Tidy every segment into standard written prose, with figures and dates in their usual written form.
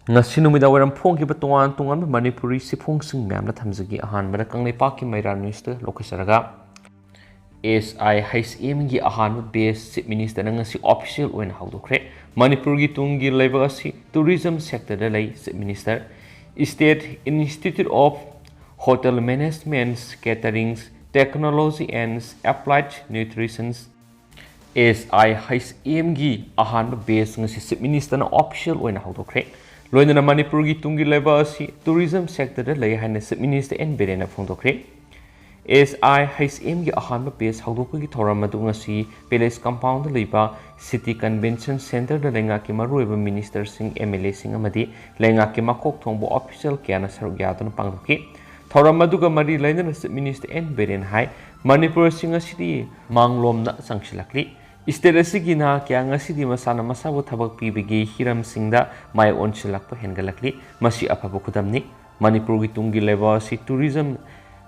ngasi numida waram phong ki batongan tungan ba manipuri sifong sing myam na thamjagi ahan bara Kangleirol ki Moirang news te lokasaraga SIHM gi ahan base chief minister na ngasi official oin hawdokre Manipur gi tungi leba asi tourism sector da lay chief minister State Institute of Hotel Management Catering Technology and Applied Nutrition SIHM gi ahan base ngasi chief minister na official oin hawdokre Loina Manipur gi tungi leba asi tourism sector da lay haina chief minister en berena phongdokre SIHM gi ahan base hawdokku gi thoram adu ngasi palace compound leba city convention center da lenga ki maruiba minister sing MLA sing amadi lenga ki makok thongbo official kyana saruk yadun pangdoki thoram adu ga mari laina chief minister en beren hai Manipur sing asidi manglom na sangsilakli State asigi na kya ngasidi masana masabu thabak pibigi hiram singda mai onsilakpa hengalakli masi apabu khudamni Manipur gi tungi leba si tourism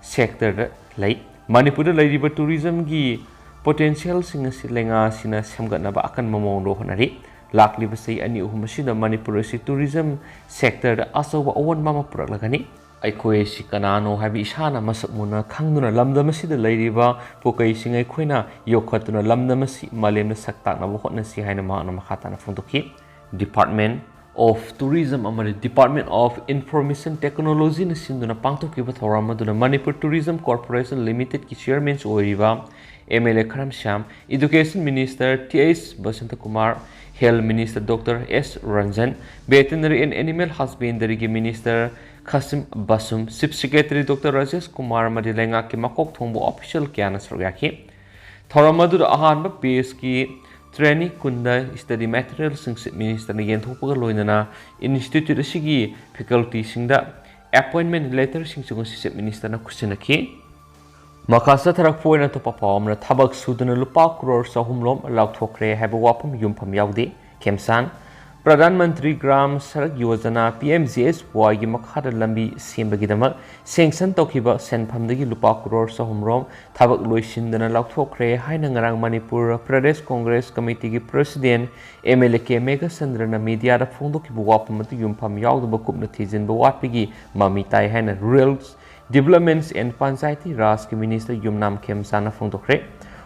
sector lay Manipur da laiba tourism gi potential singa silenga sina samgatna ba akan mamong ro honari lakliba sei ani uhum sida Manipur si tourism sector da asawa awan mama purak lagani Aikoi si kanano habi isana masakmuna khangduna lamdamasi da lairiba pokai singai khoina yokhatuna lamdamasi malemna saktak na bohotna si haina mahana makhata na phondoki Department of Tourism amari Department of Information Technology na sinduna pangtoki ba thoram aduna Manipur Tourism Corporation Limited ki chairman oiriba MLA Karam Sham Education Minister TS Basanta Kumar Health Minister Dr. S. Ranjan Veterinary and Animal Husbandry ki Minister Kasim Basum Chief Secretary Dr. Rajesh Kumar Madilenga ki makok thongbo official kyana sargyaki Thoramadu ahanba base ki training kunda study material sing minister na yenthokpaga loinana institute asigi faculty singda appointment letter sing chung chief minister na kusinaki Makasa tharak poina to papawam na thabak suduna lupa crore sahumlom laukthokre haba wapam yumpham yaudi Kemsan Pradhan Mantri Gram Sarak Yojana PMGSY gi makhada lambi sembagidama sanction tokhiba senphamdagi lupa crore sahumrom thabak loisindana laukthokre haina ngarang Manipur Pradesh Congress Committee gi President MLA K Mega Sandrana media da phongdokibu wapamatu yumpham yaudaba kupna thijinba watpigi mami tai haina Rural Developments and Panchayati Raj ki Minister Yumnam Khemsana phongdokre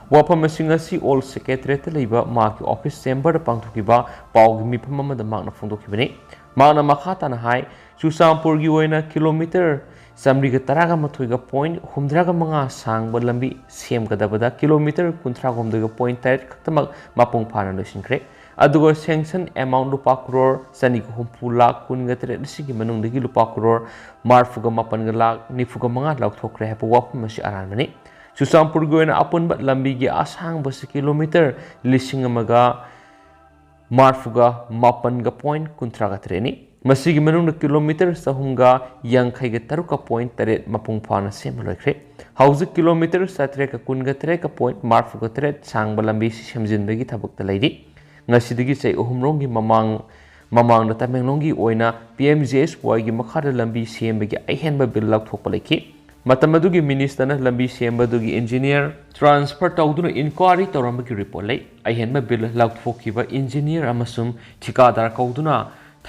Wapam Singasi all secretary Liba Mark office chamber pangthukiba pawgi mifam amada makna phongdokibani makna makhata na hai Chusampur gi oina kilometer samriga taraga mathoiga point humdraga manga sangba lambi semgadabada kilometer kunthra gomdaga point tait khatamak mapung phana loisinkre adugo sanction amount lupa crore sani ko humpu lakh kunga tere sigi manungdagi lupa crore marfuga mapan ga lakh nifuga manga lakh thokre ha wapam masi aranmani Chusampur goina apun bat lambi gi asang bas kilometer lising amaga marfuga mapan ga point kuntra ga treni masigi manung kilometer sahunga yangkhai ga taruka point tare mapung phana semloikre hauzi kilometer satre ka kunga tre ka point marfuga tre sang balambi semjin bagi thabuk ta laidi ngasidigi chai uhumrong gi mamang da tamenglong gi oina PMGSY gi makhada lambi sembagi aihenba bill lak thokpa leki Matamadugi minister na lambi sembadugi engineer transfer tawduna inquiry tawrambagi report lay aihenba bill lauthokiba engineer amasum thikadar kauduna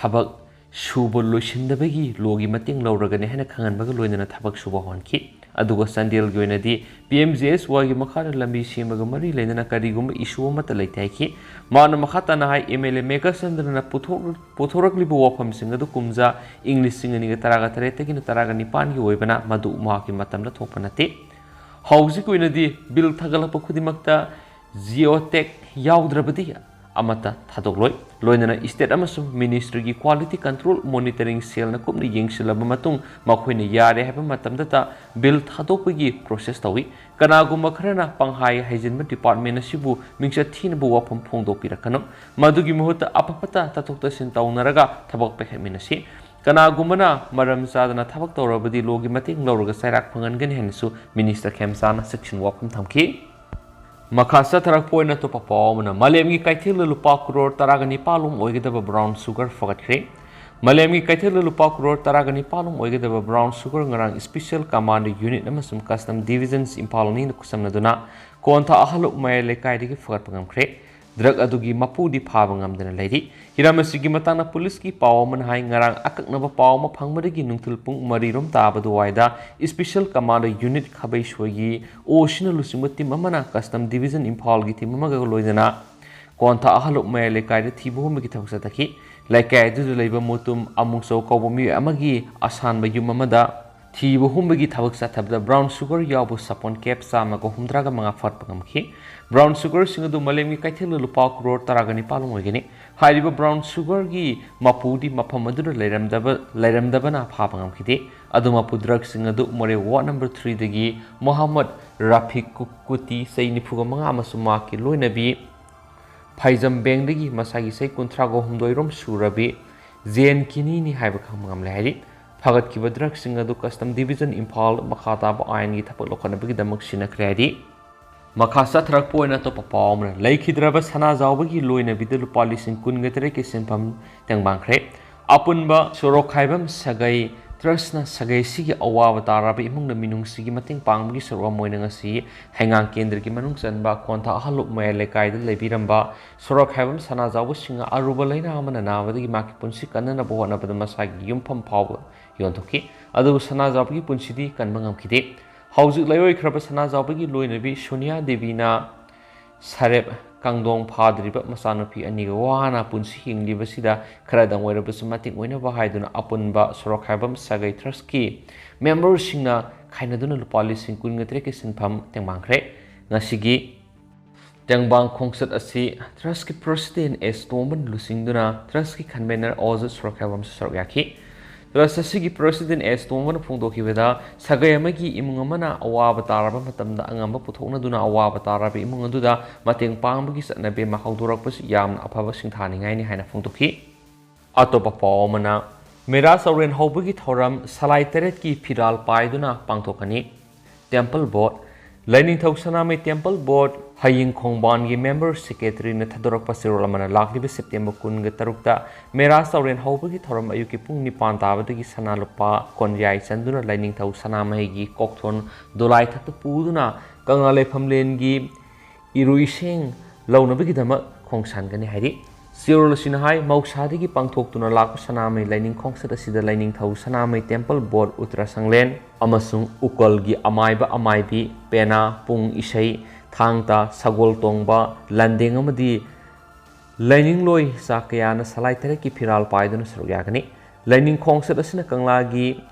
thabak suba loisindabagi logi mating lauragani hena khanganbaga loinana thabak suba honki aduga sandel goinadi PMGSY gi makhara lambi sembaga mari leinana karigumba issue mata leitaiki mana makhata na hai MLA Mega Sandrana puthorakli bu wafam singa du kumja English singani ga taraga tarete gi taraga nipan gi oibana madu ma ki matamna thokpanate hausi koinadi bill thagalapa khudimakta geotech yaudravadi amata thadokloi loinana state amasum ministry gi quality control monitoring cell na kupni yengsilaba matung makhoina yare haba matamda ta bill thadokpagi process tawi kanaguma kharana panghai haijinba department asibu mingcha thina bu wapam phongdopirakano madugi muhuta apapata tathokta sin taunaraga thabak pekheminasi kanagumana maram sadana thabak tawrabadi logi mating lawraga sairak phangangani hensu minister Khemsana section wapam thamki Makasa tarak poina to papawmana malemgi kaithil lupa crore taragani palum oigedaba brown sugar fagatkhre malemgi kaithil lupa crore taragani palum oigedaba brown sugar ngarang special command unit amasum custom divisions impalni kusamnaduna kontha ahaluk mai lekai digi fagat pangamkhre drug अदुगी मपूदी फाबा ngamdana leiri hiram asigi matangna police ki paw man hai ngarang akaknaba paw ma phangmadagi nungthul pung marirom tabadu waida special command unit khabai shwagi ocean lusingba team amana custom division imphal gi team amaga loidana kontha ahaluk mai lekai de thibu mi ki thoksa taki lekai du leiba mutum amungso kawbomi amagi asan ba yum amada thibu humbagi thabak sa thabda brown sugar yabu sapon cap sama ko humdraga manga fat pangamki brown sugar singadu malemi kaithelu lupa crore taragani palung ogeni hairiba brown sugar gi mapudi mafam adu leiramdaba na pha pangamkiti adu mapu drug singadu more ward number 3 dagi Muhammad Rafiq Kuti sei nifuga manga amasuma ki loinabi phaijam beng dagi masagi sei kunthra go humdoirom surabi zen kini ni haiba khamangam leiri Fagat ki drug singadu custom division imphal makhata ba ain gi thapal lokana bagi damak sinakreadi makhasa thrak poina to papawmra leikhidra ba sana zawbagi loina bidelu policing kungetre ke senpam tengbangkhre apunba sorok khaibam sagai trusna sagai sigi awawa taraba imungna minung sigi mateng panggi sorwa moina ngasi hengang kendra ki manung sanba kontha halup mai lekai da lebiramba sorok khaibam sana zawbu singa aruba leina amana nawadi maki punsi kanana bohona bada masagi yumpham phaw yontoki adu sana zawbagi punsidi kanbangam khide Hauzik layoi khraba sana zawbagi loinabi Sonia Devina Sarep Kangdong Phadriba masanopi aniga wana punsi hingliba sida kharadang oirabsu mating oina ba haiduna apunba sorok haibam sagai trustki member singna khainaduna lupali sing kungetre ke sinpham tengmangkhre ngasigi tengbang khongsat asi trustki president Estoman lusingduna trustki convener oza sorok haibam sorok yakhi Rasasigi president Estoman phungdokibeda sagai amagi imung amana awaba taraba matamda angamba puthokna duna awaba taraba imung aduda mateng pangbagi satnabe ma haudorakpas yamna afaba singthani ngai ni haina phungdoki atopa pawmana mera sauren hobagi thoram salai teret ki phiral paiduna pangthokani temple board Lining Thausanami Temple Board Haying Khongban gi member secretary na thadorak pasirol amana lakliba September kun ga tarukta mera sauren hobagi thoram ayuki pung nipan tabadagi sanalupa konjai chanduna Lining Thausanama gi kokthon dolai thatu puduna kangale phamlen gi iruiseng launabagi dama khongsan gani hari Sirol Sinahai Mausadigi Pangthoktuna Lak Sanamai Lining Kongsat asida Lining Thausanamai Temple Board Uttara Sanglen amasung ukolgi amaiba amaibi pena pung isai thangta sagol tongba landing amadi Lining loi sakayana salai tere ki phiral paiduna sarugyagani Lining Kongsat asina kanglagi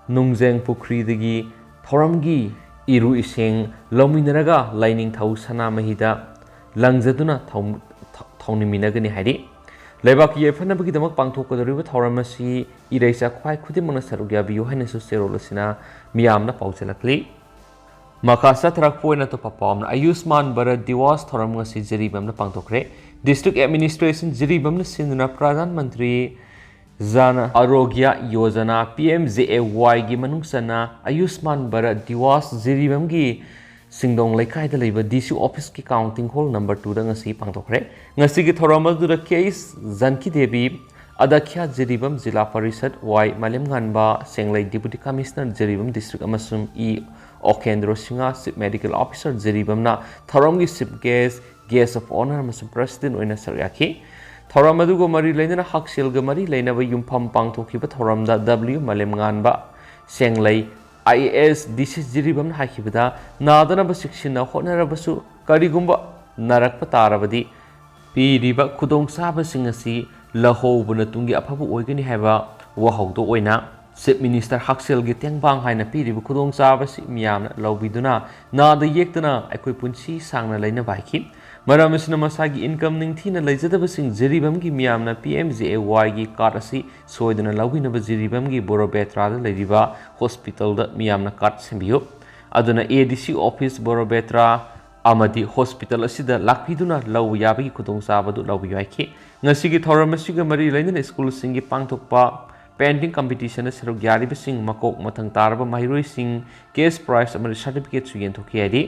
nungjeng pukri dagi thoramgi iru iseng lominaraga Lining Thausanamai da langjaduna Thauninagani hari Lebak yefanabagi damak pangthokadoriba thoramasi iraisa khwai khudimana sarugya biyo haina su serolosina miyamna pauchalakli makasa thrak poina to papamna Ayushman Bharat Diwas thoram ngasi jeribamna pangthokre district administration jeribamna sinuna pradhan mantri Jana Arogya Yojana PMJAY gi manungsana Ayushman Bharat Diwas jeribamgi Singdong Laikai da leiba DC office ki counting hall number 2 da ngasi pangthokre ngasi gi thoramal du da case Janki Devi Adakhya Jeribam Jila Parishad Y Malem Ganba Senglai Deputy Commissioner Jeribam District amasum E Okendro Singha Chief Medical Officer Jeribam na thoram gi chief guest of honor amasum president oina saryakhi thoram adu go mari leina haksel ga mari leina ba yumpham pangthokhiba thoram da W Malem Ganba Senglai IAS disease jiribam na hakibada nadana ba sikshina honarabasu karigumba narakpa tarabadi piriba khudong saba singasi lahobuna tungi aphabu oigani haiba wahaudo oina Chief Minister Haksel gi tengbang haina piriba khudong saba si miyamna lawbiduna nada yektana aikoi punsi sangna leina baiki Maramasina masagi income ningthina leijadaba sing jiribam gi miyamna PMJAY gi card asi soiduna lawinaba jiribam gi Borobetra da leiriba hospital da miyamna card sembiyo aduna ADC office Borobetra amadi hospital asida lakpiduna law yabagi khudong sabadu lawbi yaiki ngasigi thoramasiga mari leina school singi pangthokpa painting competition asero gyariba sing makok mathang taraba mahiroi sing case prize amari certificate su yenthokhi adi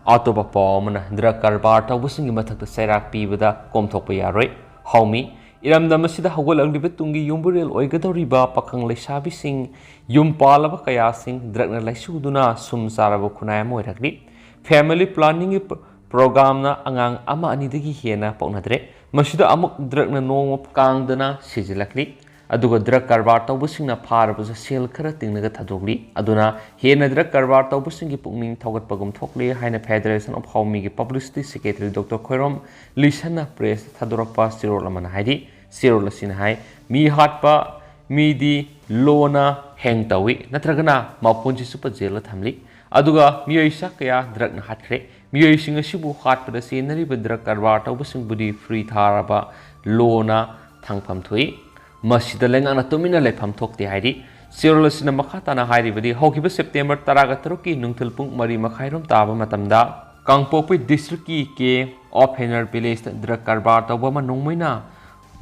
Atoba Pawmana Drug Karbar Tawbusingi Mathakta Sairak Pibada Komthokpa Yaroi Haumi Iramdamasida Hawalagliba Tungi Yumburel Oigadoriba Pakang Leishabi Sing Yumpalaba Kaya Sing Dragna Laisuduna Sum Saraba Kunaya Moiragli Family Planning program na angang ama anidagi hena paunadre masida amuk drug na nong kangdana sijilakli aduga drug karbar tawbusingna pharabasa sel khara tingnaga thadogli aduna hena drug karbar tawbusingi pukning thogatpagum thokli haina Federation of Homi gi Publicity Secretary Dr. Khoirom Lisana Press thadorapa sirol amana haidi sirol asin hai mi hatpa mi di lona heng tawi natragana mapunji super jail thamli aduga miyoisa kaya drug na hatkre miyoising asibu hatpada senari drug karbar tawbusing budi free tharaba lona thangpham thui masida lengana tumina lepham thokti haidi sirol asina makhatana hairi badi hokiba September 13 ki nungthil pung mari makhairom taba matamda Kangpokpi district ki ke offender village drug karbar tawba manungmoina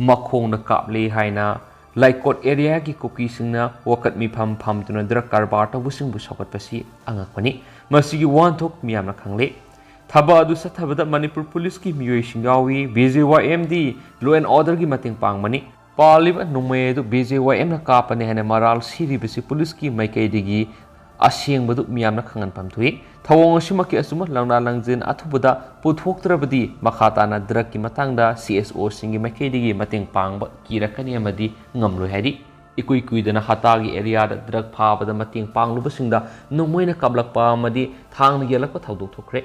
makhong na kaple haina laikot area ki koki singna wakat mi pham pham tuna drug karbar tawbusing bu sokat pasi angakpani masigi wan thok miyam na khangle thaba adu sathabada Manipur police ki miyoi singawi BJYMD law and order ki mating pangmani Paliba numedu BJYM na kapane hane maral siri bisi police ki maikai digi asyeng badu miyamna khangan pamthui thawong asimaki asuma langna langjin athubuda puthoktrabadi makhata na drug ki matangda CSO singi maikai digi mating pangba kirakani amadi ngamloi hari ikui kuidana hatagi area da drug phabada mating pangluba singda numoina kablakpa amadi thangna yelakpa thaudok thokre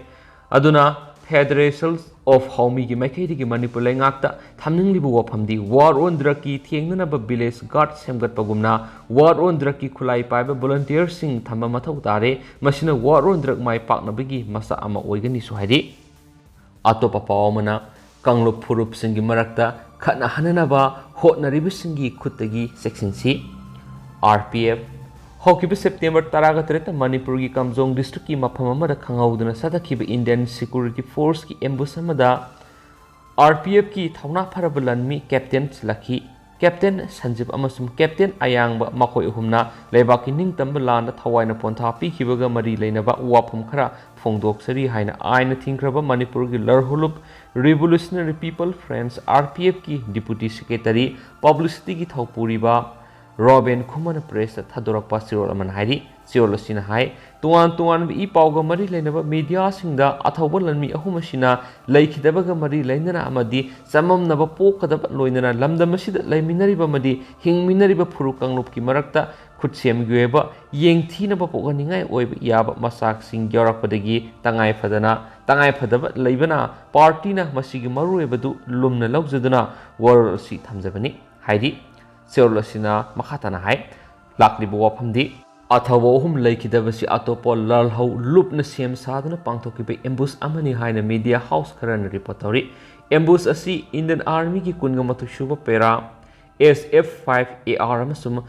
aduna Federation of Homi gi maikai digi Manipur lengakta thamninglibu wafamdi war on drug ki thiengnana ba village guard semgat pagumna war on drug ki khulai paiba volunteer sing thamba mathau tare masina war on drug mai pakna bigi masa ama oigani su haidi atopa pawmana Kanglup phurup singi marakta khana hanana ba hotnaribu singi khutagi section C RPF Hokiba September 13 Manipur ki Kamjong district ki mafam amada khangauduna sadakhiba Indian Security Force ki ambush amada RPF ki thauna pharabalanmi Captain Lakhi Captain Sanjib amasum Captain Ayangba makhoi humna leibaki ningtamba landa thawaina pontha pikhibaga mari leinaba wafam khara phongdoksari haina aina thingkraba Manipur ki Larhulup Revolutionary People Friends RPF ki Deputy Secretary Publicity ki thawpuriba Robin Kumana Press Thadorapa Sirol Aman Hari Sirol Sina Hai Tuan I Pauga Mari Lenaba Media Singda Athobalan Mi Ahumashina Laikidabaga Mari Lenana Amadi Samam Nava Pokada Loinana Lamda Masida Laiminariba Madi Hing Minariba Purukang Lupki Marakta Kutsem Gueba Yeng Tina Papoganingai Oib Yaba Masak Sing Yorapadagi Tangai Padaba Laibana Partina Masigi Maruebadu Lumna Lauzadana War Si Tamzabani Heidi Sirol asina makhatana hai laklibu wafamdi athawo hum laikidabasi atopo lalhau lupna sem saduna pangthokibe ambush amani haina media house kharan report tori ambush asi Indian Army ki kunga mathusuba pera SF5AR amasum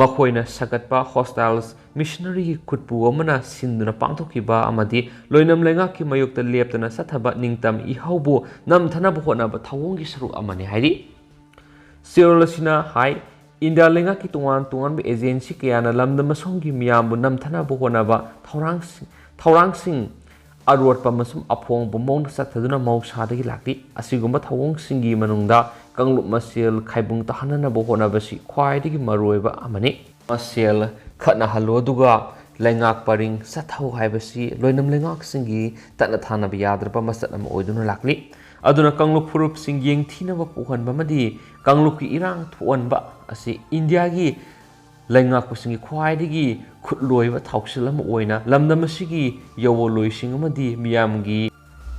makhoina sagatpa hostiles missionary ki khutpu amana sinduna pangthokiba amadi loinam lenga ki mayokta leptana sathaba ningtam ihaubu namthana bhona ba thawong gi saru amani hairi Sirol asina hai India lenga ki tungan be agency kayana lamda masongi miyambu namthana buhona ba thaurang sing arwat pa masum aphong bomong sathaduna mausada gi lakti asigumba thawong singi manungda Kanglup masel khaibung tahanana buhona basi khwai digi maroiba amani masel khana halo duga lengak paring sathau haibasi loinam lengak singi tatna thana ba yadrapa masat am oiduna lakli aduna Kanglup phurup sing yeng thina ba puhan ba madi Kanglup ki irang thuan ba asi India gi lengak pusingi khwai digi khutloi ba thaukshilam oina lamdam asigi yawoloi sing amadi miyam gi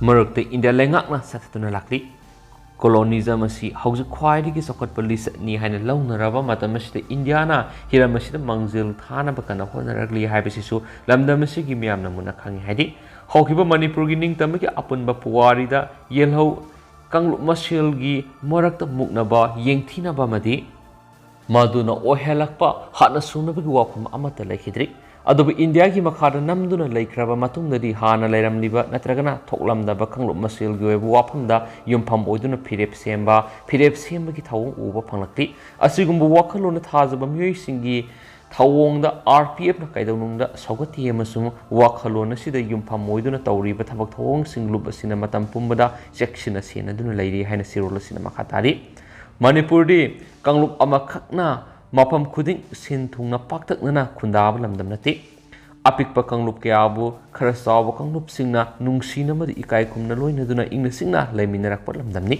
marakte India lengak na sathatuna lakli colonialism asi hauju khwai digi sokot police ni haina launaraba matam asida India na hiram asida mangjil thana ba kana honaragli haibasi su lamdam asigi miyam na muna khangi haidi Hokiba Manipur gi ningtam ki apunba puwari da yelhau Kanglup masel gi morakta muknaba yengthina ba madi maduna ohelakpa hana sunaba gi wafam amata laikhidri adubu India gi makhada namduna laikhraba matungdadi hana lairamliba natragana thoklamda ba Kanglup masel gi wafamda yumpham oiduna phirep semba gi thawong uba phanglakti asigumbu wakhalona thajaba miyoi singi Thawongda RPF na kaidonungda sogati amasung wakhalona sida yumpham moiduna tawriba thabak thawong singlup asina matam pumbada section asina duna lairi haina sirol asina makhatari Manipur di Kanglup amakhakna mafam khuding sin thungna paktaknana khundaba lamdam nati apikpa kanglup kyabu khara sawa kanglup singna nungsina madi ikai khumna loina duna ingna singna laiminak lamdamni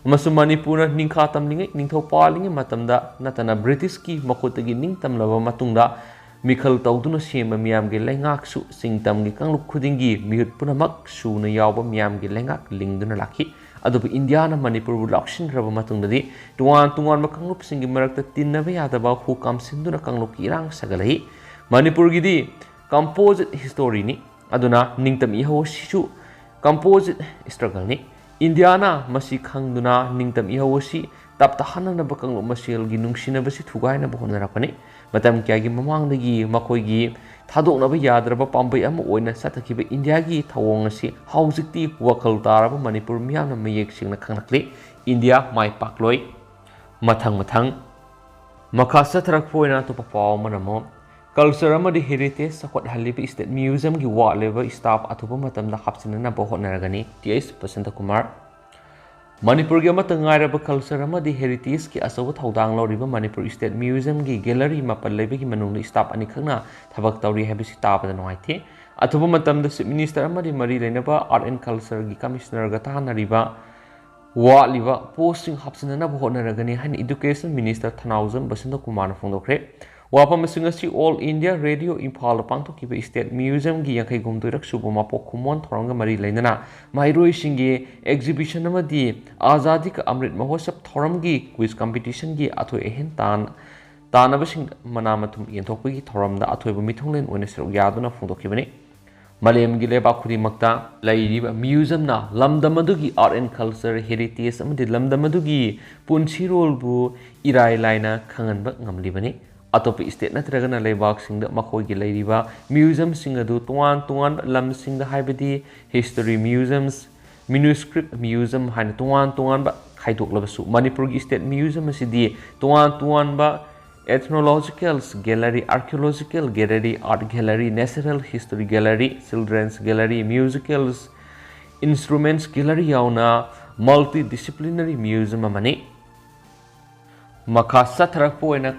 amasum manipura ningkha tamlingai ningthau palingai matamda natana british ki makotagi ningtam laba matungda mikhal tawduna sema miyam ge lengak su singtam gi kanglup khudingi mihut punamak suna yawba miyam ge lengak lingduna lakhi adubu india na manipur bu lakshin raba matungdadi tuan ma kanglup singi marakta tinnabe yadaba hukam sinduna kanglup ki irang sagalai manipur gi di composite history ni aduna ningtam iho sisu composite struggle ni Indiana masi khangduna ningtam ihawasi tapta hanana bakang masel gi nungsina basi thugaina bahona rakani matam kya gi mamangdagi makoi gi thadokna ba yadraba pambai ama oina satakhiba India gi thawong asi haujikti wakal taraba Manipur miyamna mayek singna khangnakli India mai pakloi mathang makha satharak poina to papaw manamo culture amadi heritage sakot halibi state museum gi wa level staff athuba matamda hapsinana bahona ragani ts pasanta kumar Manipur gi amata ngairaba culture amadi heritage ki asawa thaudang loriba Manipur state museum gi gallery mapal lebi gi manungna staff ani khangna thabak tawri habisi tabada noaithe athuba matamda chief minister amadi mari leinaba art and culture gi commissioner ga tanariba wa liba posting hapsinana bahona ragani han education minister Thanaujam Basanta Kumar phongdokre Wapam singasi All India Radio Impal pangtok kiba State Museum gi yakai gumdurak subo mapok kumon thoranga mari lainana mairoi singi exhibition amadi Azadi ka Amrit Mahotsav thoram gi quiz competition gi athoi ehen tanaba sing manamatum yenthokpi gi thoramda athoi bu mithonglen oina seruk yaduna phongdokibani Malem gi leba khuri makta lairiba museum na lamdamadu gi art and culture heritage amadi lamdamadu gi punchi rol bu irai laina khanganba ngamlibani atop state natragana leibak singda makoi gi leiriba museum singadu tuan lam singda haibadi history museums manuscript museum hain tuan ba khaidok labasu Manipur gi state museum asidi tuan ba ethnological gallery archaeological gallery art gallery natural history gallery children's gallery musicals instruments gallery yauna multidisciplinary museum amani makha satharak poina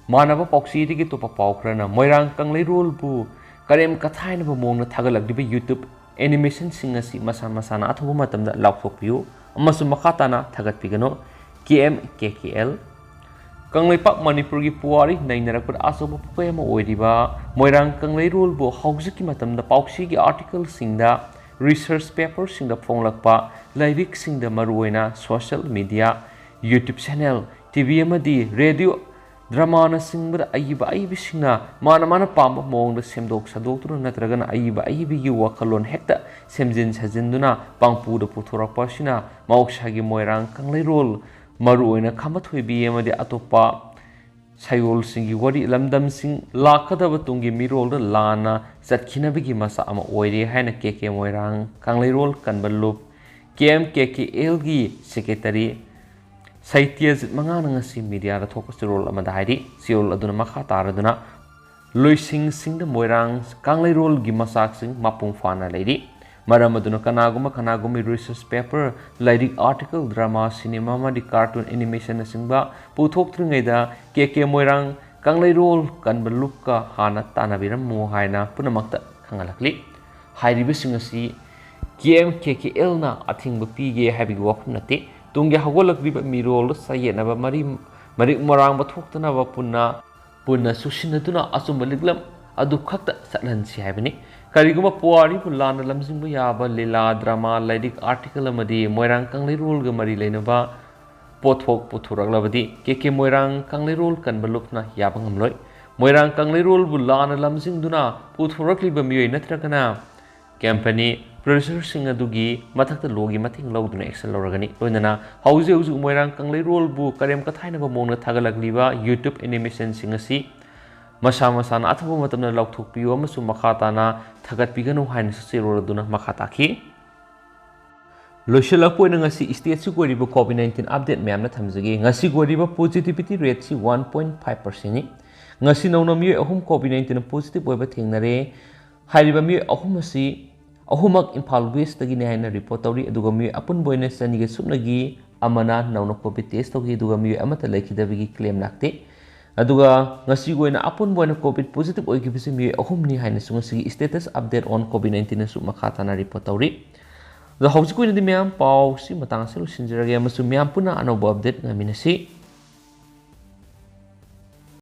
Manaba Poxidi to Papaukrana, Moirang Kangleirol bu, Karem Kathaina Mawongda Thagatlakliba YouTube Animation singasi masana athuba matamda laukthokpiu amasu makhatana thagatpigano KMKKL Kangleipak Manipur gi puari nainarakpad asoba pukayama oiriba Moirang Kangleirol bu haujiki matamda pauksi gi article singda research paper singda phonglakpa lairik singda maruoina social media YouTube channel TV amadi radio Drama singbada ayiba singna mana pamba mawongda semdok sadoktura natragana ayiba gi wakalon hekta semjin sajinduna pangpuda puthorakpa sina mauksagi Moirang Kangleirol maruoina khamathoibi amadi atopa sayol singi wari lamdam sing lakadaba tungi mirolda lana satkinabigi masa ama oire haina KK Moirang Kangleirol kanbalup KMKKL gi secretary Saitya mangana ngasi media da thokas role amada hairi siol aduna makha taraduna loising singda Moirang Kangleirol gi masak sing mapung fana leiri maram aduna kanaguma research paper lyric article drama cinema ma di cartoon animation singba puthok tringaida KK Moirang Kangleirol kanbalup ka hana tanabiram mu haina punamakta khangalakli hairibi singasi KMKKL na athingba pige habi wafum nate Tungi hagolakliba mirol sayenaba marik marang bathoktanaba punna susinaduna asumbaliglam adu khakta satlansi haibani kariguma puari pulana lamjingba yaba lila drama lyric article amadi Moirang Kangleirol ga mari leinaba pothok puthuraklabadi KK Moirang Kangleirol kanbalupna yaba ngamloi Moirang Kangleirol bulana lamjingduna puthurakliba miyoi natragana company producer sing adugi mathakta logi mathing lawduna action lawragani loinana hauju Moirang Kangleirol bu karem kathaina ba mawongda thagatlakliba YouTube animation sing asi masana athabu matamna lawthokpiu amasu makhatana thagatpiganu haina sirorduna makhataki loishalakpoina ngasi state su goriba COVID-19 update myamna thamjage ngasi goriba positivity rate si 1.5% ni ngasi nauna mi ahum COVID-19 positive oiba thengnare hairiba mi ahum asi ahumak Imphal West tagi ne haina report tawri aduga mi apun boina saniga supnagi amana nauna COVID test tawgi aduga mi amata laikidabigi claim nakte aduga ngasi goina apun boina covid positive oi gibisi mi ahumni haina sunga si status update on covid 19 na su makata na report tawri da hausi koina di miam pau si matang selu sinjirage amasu miam puna anoba update ngaminasi